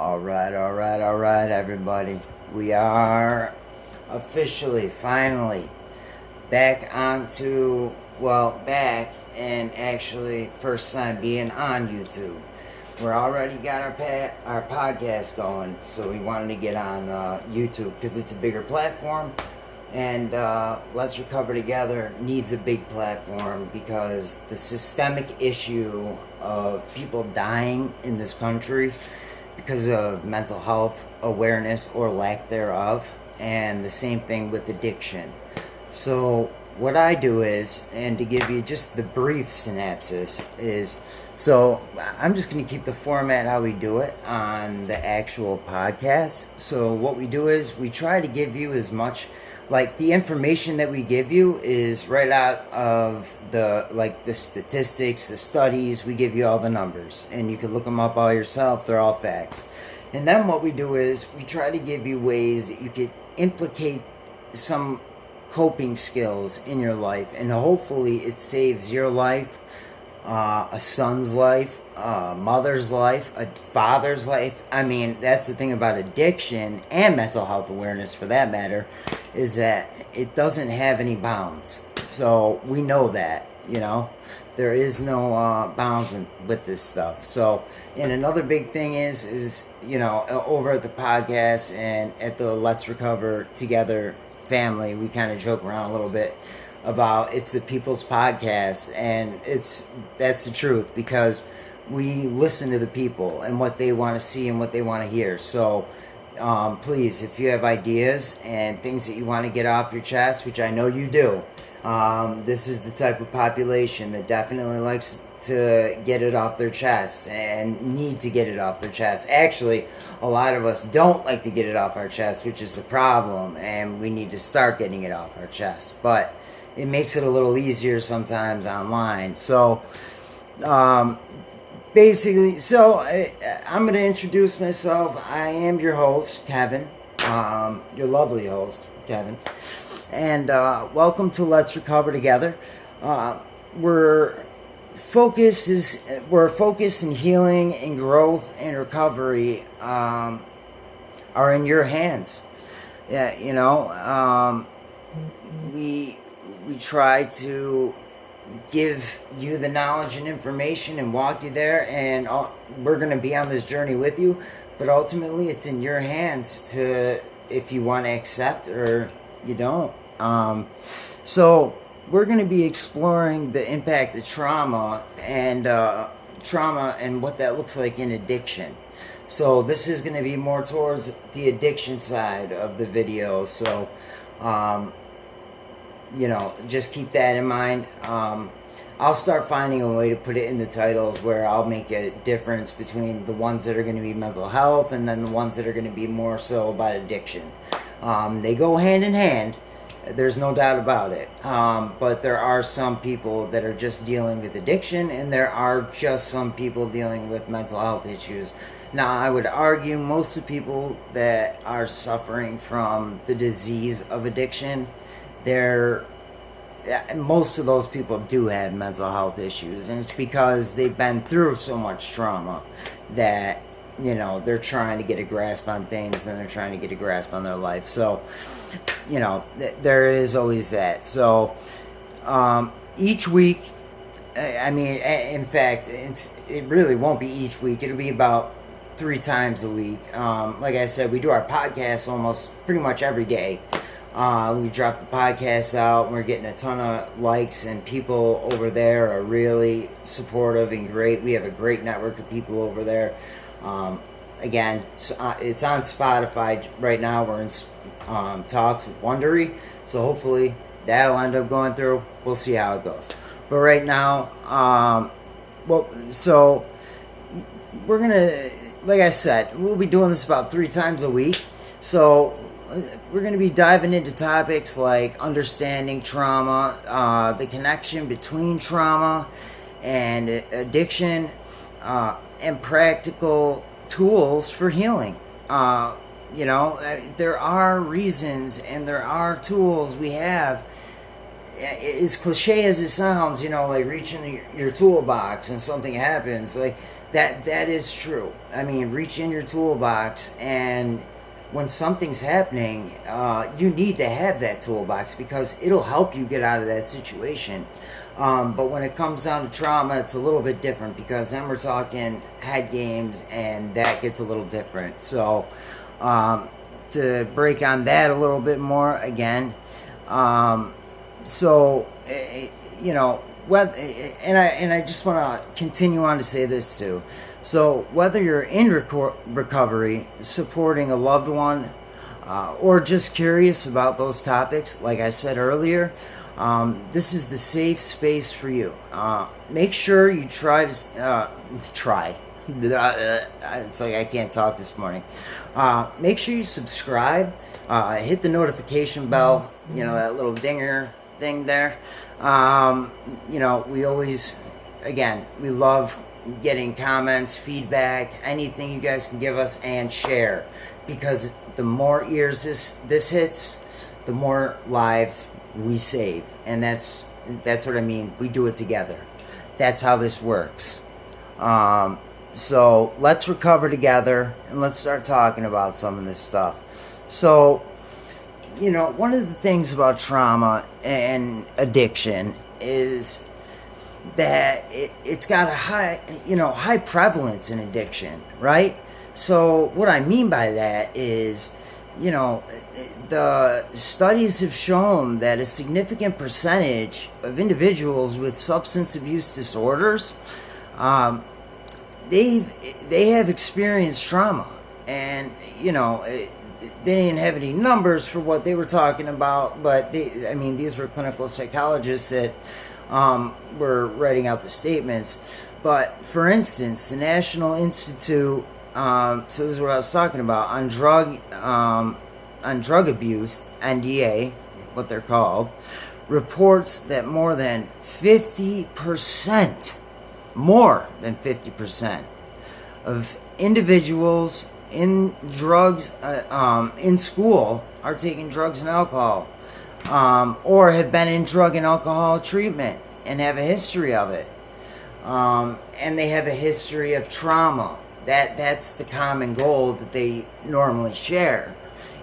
All right, everybody. We are officially, finally, back onto, back and actually first time being on YouTube. We're already got our podcast going, so we wanted to get on YouTube because it's a bigger platform. And Let's Recover Together needs a big platform because the systemic issue of people dying in this country because of mental health awareness or lack thereof, and the same thing with addiction. So what I do is, and to give you just the brief synopsis, is so I'm just going to keep the format how we do it on the actual podcast. So what we do is we try to give you as much, like the information that we give you is right out of the statistics, the studies. We give you all the numbers and you can look them up all yourself. They're all facts. And then what we do is we try to give you ways that you could implicate some coping skills in your life, and hopefully it saves your life, a son's life, a mother's life, a father's life. I mean, that's the thing about addiction and mental health awareness for that matter, is that it doesn't have any bounds. So we know that, there is no bounds with this stuff. So, and another big thing is over at the podcast and at the Let's Recover Together family, we kind of joke around a little bit about it's the people's podcast, and that's the truth, because we listen to the people and what they want to see and what they want to hear. So please, if you have ideas and things that you want to get off your chest, which I know you do, this is the type of population that definitely likes to get it off their chest and need to get it off their chest. Actually, a lot of us don't like to get it off our chest, which is the problem, and we need to start getting it off our chest. But it makes it a little easier sometimes online. So basically, I'm going to introduce myself. I am your host, Kevin, your lovely host, Kevin, and welcome to Let's Recover Together. We're focused in healing and growth and recovery are in your hands. Yeah, we try to give you the knowledge and information and walk you there, and we're going to be on this journey with you, but ultimately it's in your hands to, if you want to accept or you don't. So we're going to be exploring the impact of trauma and what that looks like in addiction. So this is going to be more towards the addiction side of the video. So just keep that in mind. I'll start finding a way to put it in the titles where I'll make a difference between the ones that are going to be mental health and then the ones that are going to be more so about addiction. They go hand in hand. There's no doubt about it. But there are some people that are just dealing with addiction, and there are just some people dealing with mental health issues. Now, I would argue most of the people that are suffering from the disease of addiction, most of those people do have mental health issues, and it's because they've been through so much trauma that they're trying to get a grasp on things, and they're trying to get a grasp on their life. So there is always that. So each week, in fact, it really won't be each week. It'll be about 3 times a week. Like I said, we do our podcast almost pretty much every day. We drop the podcast out, and we're getting a ton of likes, and people over there are really supportive and great. We have a great network of people over there. Again, it's on Spotify right now. We're in talks with Wondery, so hopefully that'll end up going through. We'll see how it goes. But right now, so we're gonna, like I said, we'll be doing this about 3 times a week. So we're going to be diving into topics like understanding trauma, the connection between trauma and addiction, and practical tools for healing. There are reasons and there are tools we have. As cliche as it sounds, like reaching your toolbox when something happens, like That is true. I mean, reach in your toolbox, and when something's happening, you need to have that toolbox because it'll help you get out of that situation. But when it comes down to trauma, it's a little bit different because then we're talking head games, and that gets a little different. So, to break on that a little bit more again, so you know, whether, and I just want to continue on to say this too. So whether you're in recovery, supporting a loved one, or just curious about those topics, like I said earlier, this is the safe space for you. Make sure you try to try. It's like I can't talk this morning. Make sure you subscribe. Hit the notification bell. You know, that little dinger thing there. You know, we always, again, we love getting comments, feedback, anything you guys can give us, and share, because the more ears this hits, the more lives we save. And that's what I mean. We do it together. That's how this works. So let's recover together, and let's start talking about some of this stuff. So, you know, one of the things about trauma and addiction is that it's got a high prevalence in addiction, right? So what I mean by that is, you know, the studies have shown that a significant percentage of individuals with substance abuse disorders, they have experienced trauma. And, you know, they didn't have any numbers for what they were talking about, but these were clinical psychologists that were writing out the statements. But for instance, the National Institute, so this is what I was talking about, on drug abuse, NDA, what they're called, reports that more than 50% of individuals in drugs, in school, are taking drugs and alcohol, or have been in drug and alcohol treatment and have a history of it, and they have a history of trauma. That's the common goal that they normally share,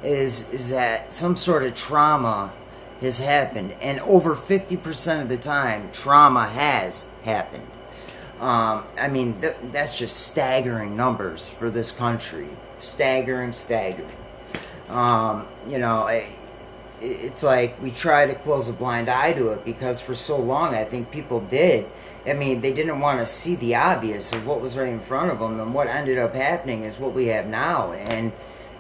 is that some sort of trauma has happened, and over 50% of the time, trauma has happened. That's just staggering numbers for this country. Staggering. You know, it's like we try to close a blind eye to it because for so long I think people did. I mean, they didn't want to see the obvious of what was right in front of them, and what ended up happening is what we have now. And,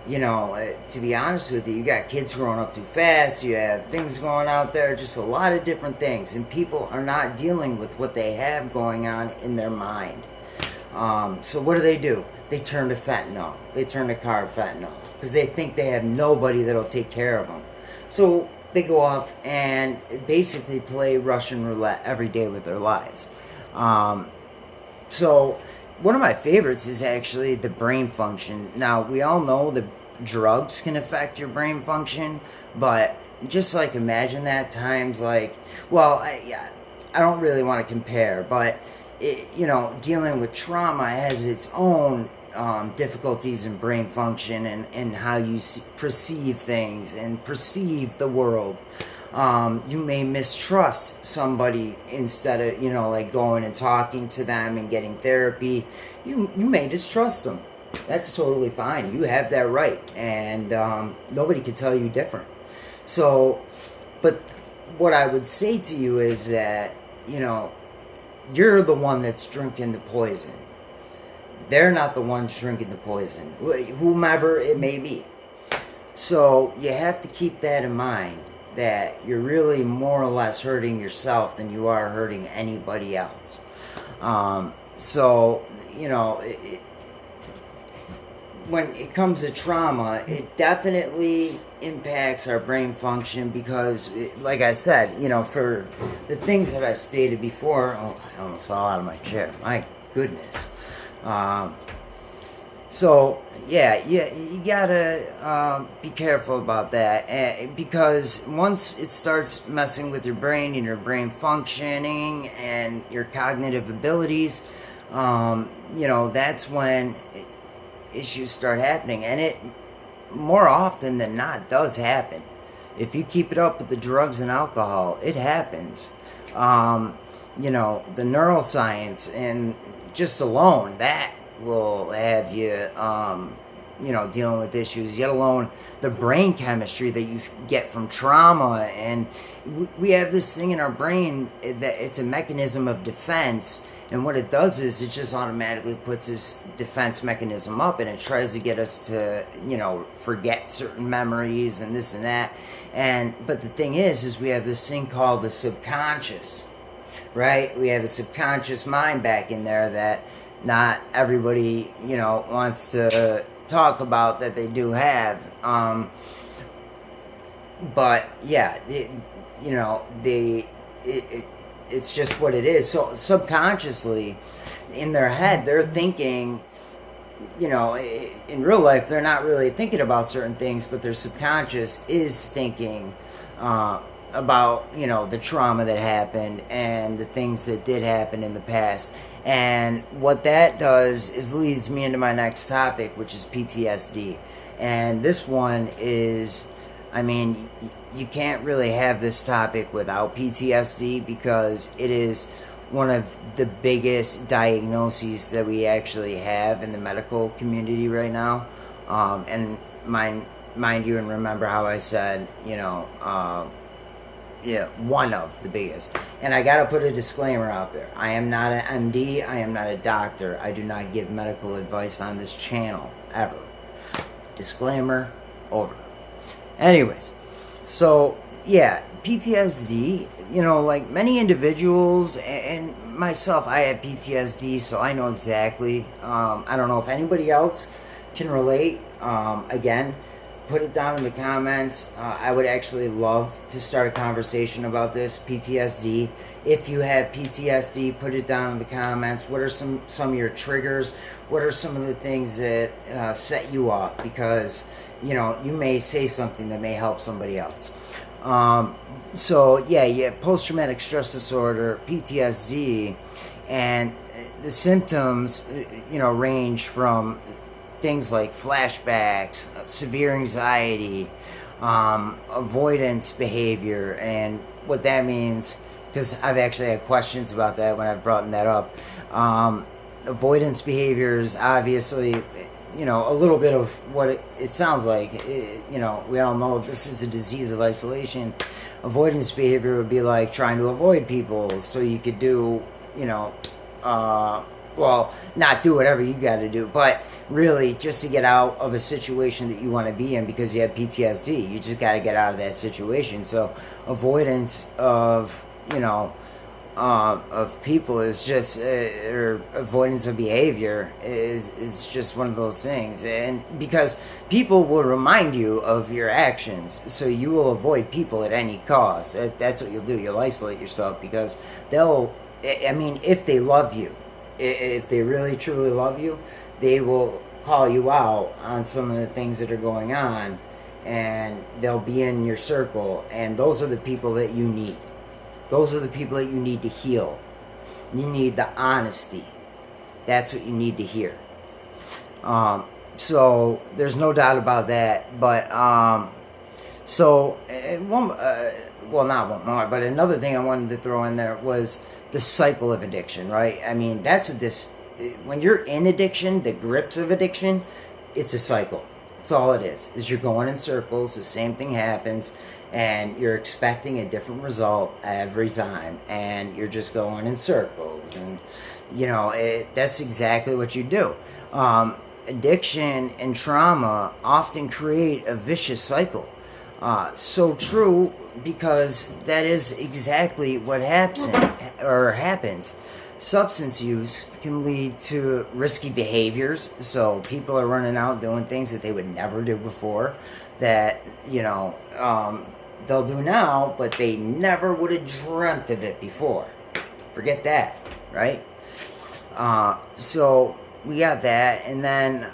you know, to be honest with you, you got kids growing up too fast, you have things going out there, just a lot of different things, and people are not dealing with what they have going on in their mind. So what do? They turn to fentanyl. They turn to carfentanil because they think they have nobody that'll take care of them. So they go off and basically play Russian roulette every day with their lives. So one of my favorites is actually the brain function. Now, we all know that drugs can affect your brain function, but just like imagine that times like, well, I don't really want to compare, but dealing with trauma has its own difficulties in brain function and how you perceive things and perceive the world. You may mistrust somebody instead of, like going and talking to them and getting therapy. You may distrust them. That's totally fine. You have that right. And nobody can tell you different. So, but what I would say to you is that, you're the one that's drinking the poison. They're not the ones drinking the poison, whomever it may be. So you have to keep that in mind, that you're really more or less hurting yourself than you are hurting anybody else. When it comes to trauma, it definitely impacts our brain function because, like I said, for the things that I stated before, I almost fell out of my chair. My goodness. You gotta be careful about that because once it starts messing with your brain and your brain functioning and your cognitive abilities, that's when issues start happening. And it, more often than not, does happen. If you keep it up with the drugs and alcohol, it happens. The neuroscience and just alone, that will have you, dealing with issues, yet alone the brain chemistry that you get from trauma. And we have this thing in our brain that it's a mechanism of defense. And what it does is it just automatically puts this defense mechanism up, and it tries to get us to, forget certain memories and this and that. But the thing is we have this thing called the subconscious, right? We have a subconscious mind back in there that not everybody, wants to talk about that they do have. But yeah, it's just what it is. So subconsciously, in their head, they're thinking, in real life, they're not really thinking about certain things, but their subconscious is thinking about, the trauma that happened and the things that did happen in the past. And what that does is leads me into my next topic, which is PTSD. And this one is, you can't really have this topic without PTSD, because it is one of the biggest diagnoses that we actually have in the medical community right now. And mind you, and remember how I said, one of the biggest. And I got to put a disclaimer out there. I am not an MD. I am not a doctor. I do not give medical advice on this channel, ever. Disclaimer, over. Anyways, so yeah, PTSD, like many individuals and myself, I have PTSD, so I know exactly. I don't know if anybody else can relate. Again, put it down in the comments. I would actually love to start a conversation about this, PTSD. If you have PTSD, put it down in the comments. What are some of your triggers? What are some of the things that set you off? Because, you may say something that may help somebody else. Post-traumatic stress disorder, PTSD, and the symptoms, range from things like flashbacks, severe anxiety, avoidance behavior. And what that means, because I've actually had questions about that when I've brought that up. Avoidance behaviors, obviously, a little bit of what it sounds like. We all know this is a disease of isolation. Avoidance behavior would be like trying to avoid people so you could do, not do whatever you got to do, but really just to get out of a situation that you want to be in because you have PTSD. You just got to get out of that situation. So avoidance of, of people is just, or avoidance of behavior is just one of those things. And because people will remind you of your actions, so you will avoid people at any cost. That's what you'll do. You'll isolate yourself because if they love you, if they really truly love you, they will call you out on some of the things that are going on, and they'll be in your circle, and those are the people that you need. Those are the people that you need to heal. You need the honesty. That's what you need to hear. So there's no doubt about that. But not one more, but another thing I wanted to throw in there was the cycle of addiction, right? That's what when you're in addiction, the grips of addiction, it's a cycle. That's all it is you're going in circles, the same thing happens, and you're expecting a different result every time, and you're just going in circles, and that's exactly what you do. Addiction and trauma often create a vicious cycle. So true, because that is exactly what happens. Substance use can lead to risky behaviors. So people are running out doing things that they would never do before, that they'll do now, but they never would have dreamt of it before. Forget that, right? So we got that, and then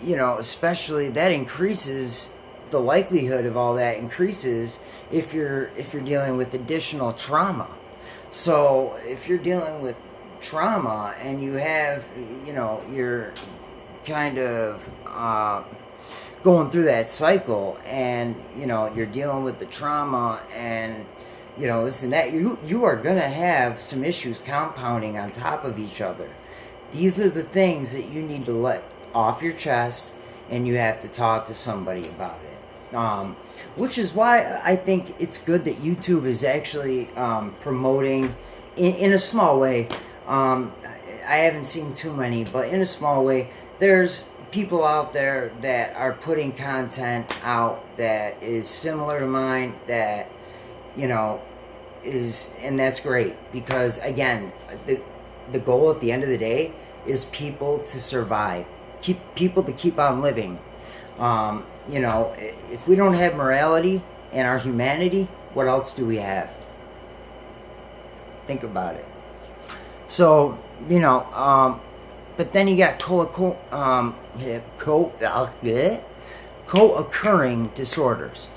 especially that increases. The likelihood of all that increases if you're dealing with additional trauma. So if you're dealing with trauma and you have, you're kind of going through that cycle, and you're dealing with the trauma and this and that, you are going to have some issues compounding on top of each other. These are the things that you need to let off your chest, and you have to talk to somebody about it. Which is why I think it's good that YouTube is actually promoting in a small way. I haven't seen too many, but in a small way, there's people out there that are putting content out that is similar to mine, that and that's great, because again, the goal at the end of the day is people to survive, people to keep on living. If we don't have morality and our humanity, what else do we have? Think about it. So, but then you got co-occurring disorders.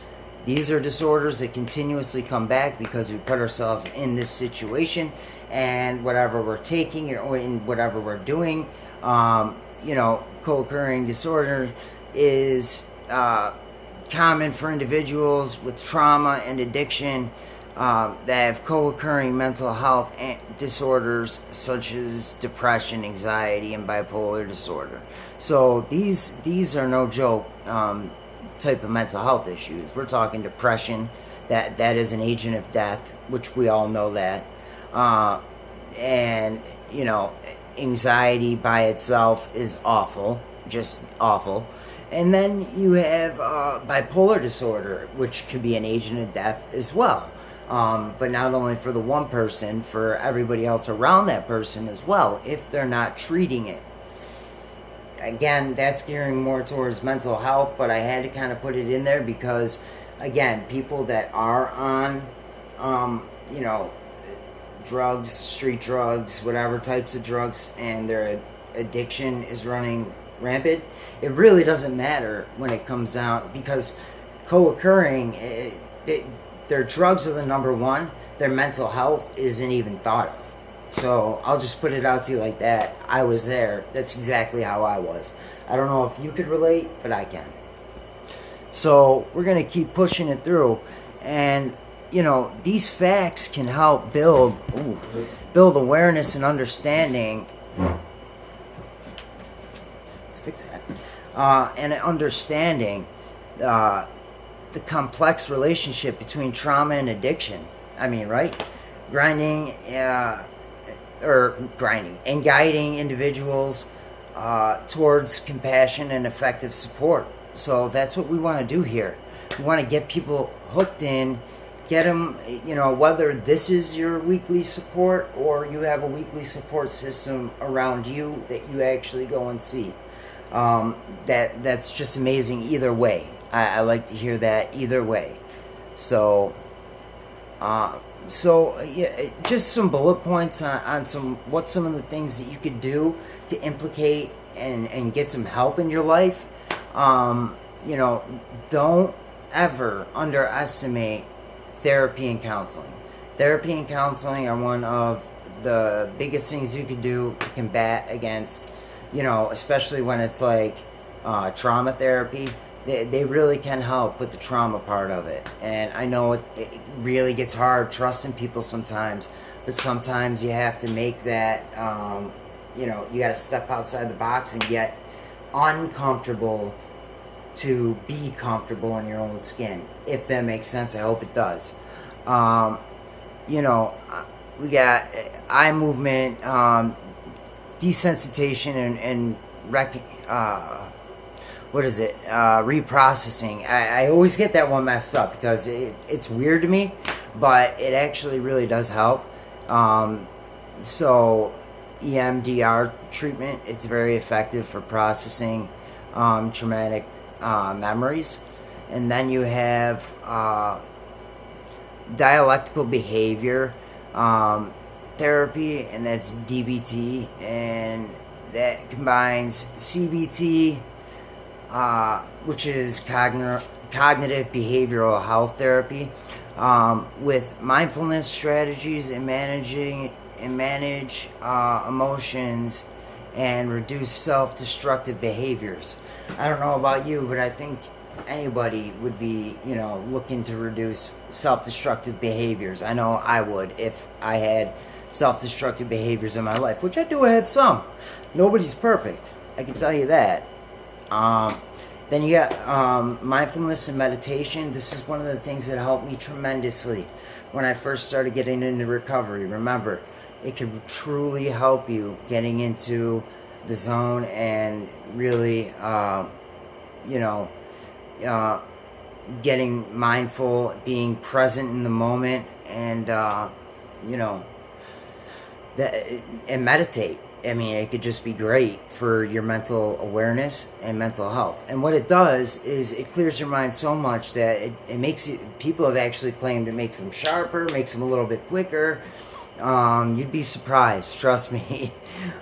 These are disorders that continuously come back because we put ourselves in this situation, and whatever we're taking or in whatever we're doing, co-occurring disorder is common for individuals with trauma and addiction that have co-occurring mental health disorders such as depression, anxiety, and bipolar disorder. So these are no joke type of mental health issues. We're talking depression, that is an agent of death, which we all know that, and anxiety by itself is awful, just awful. And then you have bipolar disorder, which could be an agent of death as well. But not only for the one person, for everybody else around that person as well, if they're not treating it. Again, that's gearing more towards mental health, but I had to kind of put it in there because, again, people that are on, drugs, street drugs, whatever types of drugs, and their addiction is running rampant, it really doesn't matter when it comes down, because co-occurring, their drugs are the number one, their mental health isn't even thought of. So I'll just put it out to you like that. I was there. That's exactly how I was. I don't know if you could relate, but I can. So we're going to keep pushing it through. And, these facts can help build awareness and understanding. Fix that. And understanding the complex relationship between trauma and addiction. I mean, right? Grinding and guiding individuals towards compassion and effective support. So that's what we want to do here. We want to get people hooked in, get them, whether this is your weekly support or you have a weekly support system around you that you actually go and see. That's just amazing either way. I like to hear that either way. So just some bullet points on some of the things that you could do to implicate and get some help in your life. Don't ever underestimate therapy and counseling. Therapy and counseling are one of the biggest things you can do to combat against, especially when it's like trauma therapy. They really can help with the trauma part of it. And I know it really gets hard trusting people sometimes, but sometimes you have to make that, you got to step outside the box and get uncomfortable to be comfortable in your own skin, if that makes sense. I hope it does. We got eye movement, desensitization, and reprocessing. I always get that one messed up because it's weird to me, but it actually really does help. So EMDR treatment, it's very effective for processing traumatic memories. And then you have dialectical behavior therapy, and that's DBT, and that combines CBT, which is cognitive behavioral health therapy, with mindfulness strategies and and manage emotions and reduce self-destructive behaviors. I don't know about you, but I think anybody would be, looking to reduce self-destructive behaviors. I know I would if I had self-destructive behaviors in my life, which I do have some. Nobody's perfect, I can tell you that. Then you got mindfulness and meditation. This is one of the things that helped me tremendously when I first started getting into recovery. Remember, it can truly help you getting into the zone and really, getting mindful, being present in the moment, and and meditate. I mean, it could just be great for your mental awareness and mental health. And what it does is it clears your mind so much that it makes you, people have actually claimed it makes them sharper, makes them a little bit quicker. You'd be surprised, trust me.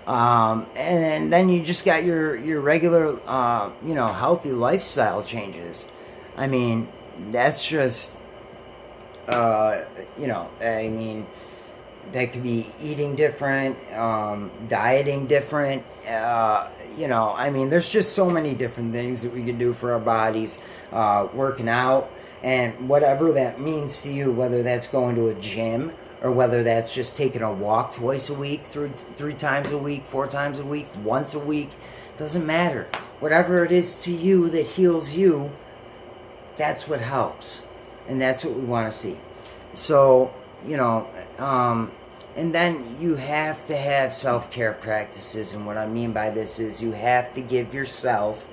And then you just got your regular, healthy lifestyle changes. I mean, that's just, that could be eating different, dieting different, there's just so many different things that we can do for our bodies, working out, and whatever that means to you, whether that's going to a gym, or whether that's just taking a walk twice a week, three times a week, 4 times a week, once a week, doesn't matter. Whatever it is to you that heals you, that's what helps, and that's what we want to see. So, and then you have to have self-care practices, and what I mean by this is you have to give yourself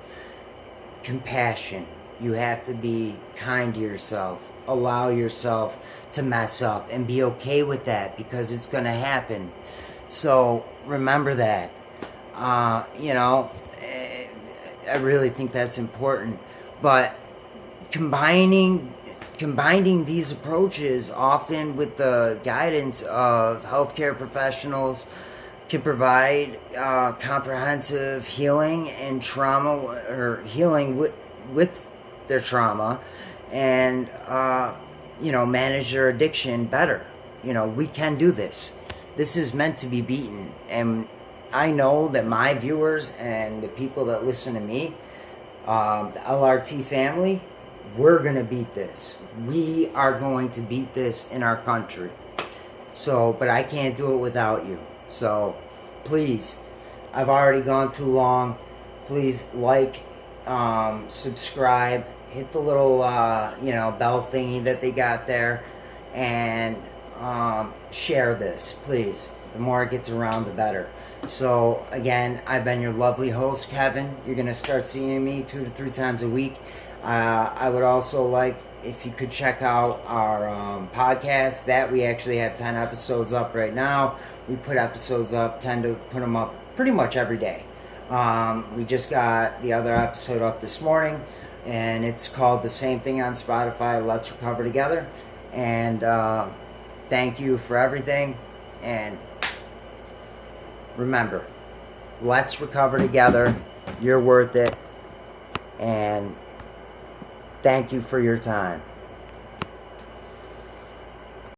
compassion. You have to be kind to yourself. Allow yourself to mess up and be okay with that, because it's going to happen. So remember that. I really think that's important. But combining these approaches, often with the guidance of healthcare professionals, can provide comprehensive healing and trauma, or healing with their trauma, and manage their addiction better. We can do this. This is meant to be beaten, and I know that my viewers and the people that listen to me, the LRT family, we're going to beat this. We are going to beat this in our country. So, but I can't do it without you. So, please, I've already gone too long. Please subscribe, hit the little, bell thingy that they got there, and share this, please. The more it gets around, the better. So, again, I've been your lovely host, Kevin. You're going to start seeing me 2 to 3 times a week. I would also like if you could check out our podcast. That we actually have 10 episodes up right now. We put episodes up, tend to put them up pretty much every day. We just got the other episode up this morning, and it's called The Same Thing on Spotify, Let's Recover Together. And thank you for everything. And remember, let's recover together. You're worth it. And thank you for your time.